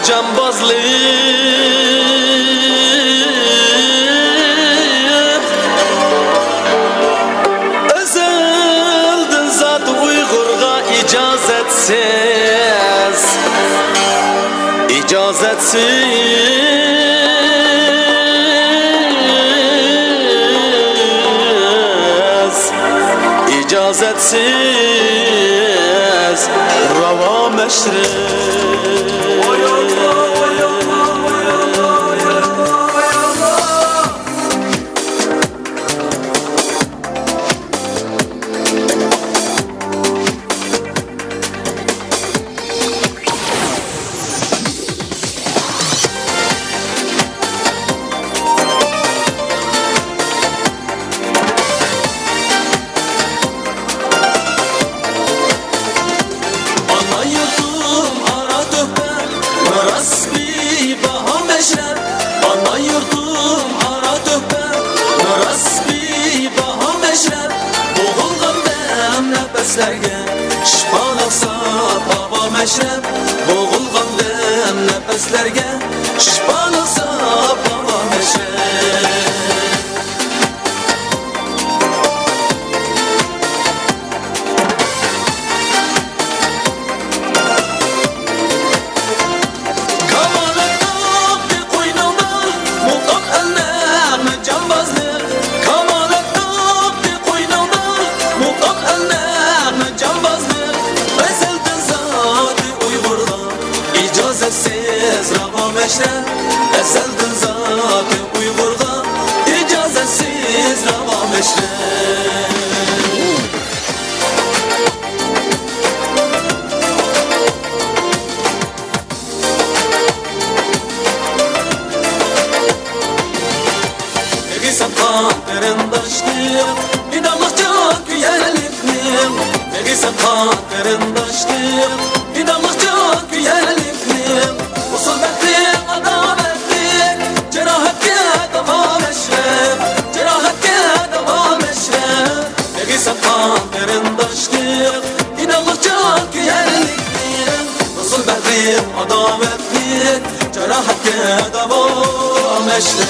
cambazlık Özeldin zat Uygur'a icazetsiz İcazetsiz rava meşri Şifanaqsa baba meşrep Boğulğandım nefeslerge Şifanaqsa baba meşrep Kamanaqda bir qoynumda Muqaq elnəğmə cambazlıq Kamanaqda bir qoynumda Muqaq elnəğmə cambazlıq İcazetsiz rava meşrep Ezeldin zat-ı Uygur'da İcazetsiz rava meşrep Meğisem kanterin daştım İnanlıkça güyeliklim Meğisem kanterin daştım İnanlıkça güyeliklim Usul beklim adametlik Cerahatke devam eşref Cerahatke devam eşref Meğisem kanterin daştım İnanlıkça güyeliklim Usul beklim adametlik Cerahatke devam eşref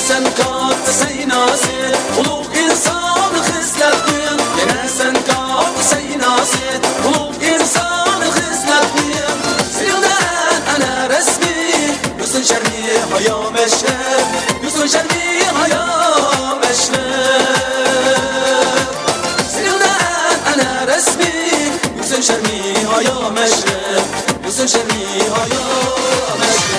Sen kalktı seynasın Uluk insan hizletin Yine sen kalktı seynasın Uluk insan hizletin Silden ana resmi Yüzün şermi haya meşref Yüzün şermi haya meşref Silden ana resmi Yüzün şermi haya meşref Yüzün şermi haya meşref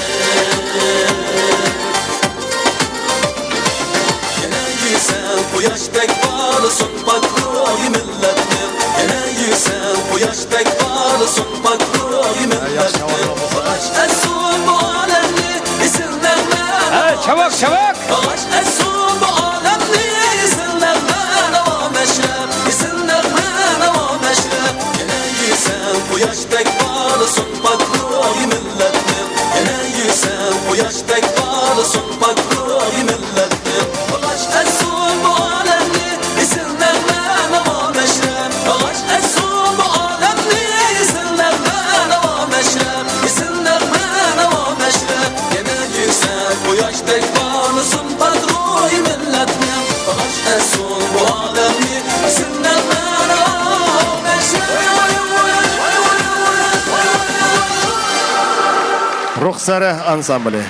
Bu yaştek bağlısın bakroyu milletim Gene yüksel bu yaştek bağlısın bakroyu milletim Bağış etsin bu alemli isimlerle Evet çabuk çabuk Bağış etsin bu alemli isimlerle Devam eşref isimlerle devam eşref Gene yüksel bu yaştek bağlısın bakroyu milletim Gene yüksel bu yaştek bağlısın bakroyu milletim Bağış etsin bu alemli isimlerle devam eşref Bağış etsin bu alemli isimlerle devam eşref İsimlerle devam eşref Gene yüksel bu yaştek bağlısın padroy milletim Bağış etsin bu alemli isimlerle devam eşref Ruhsarı ansambli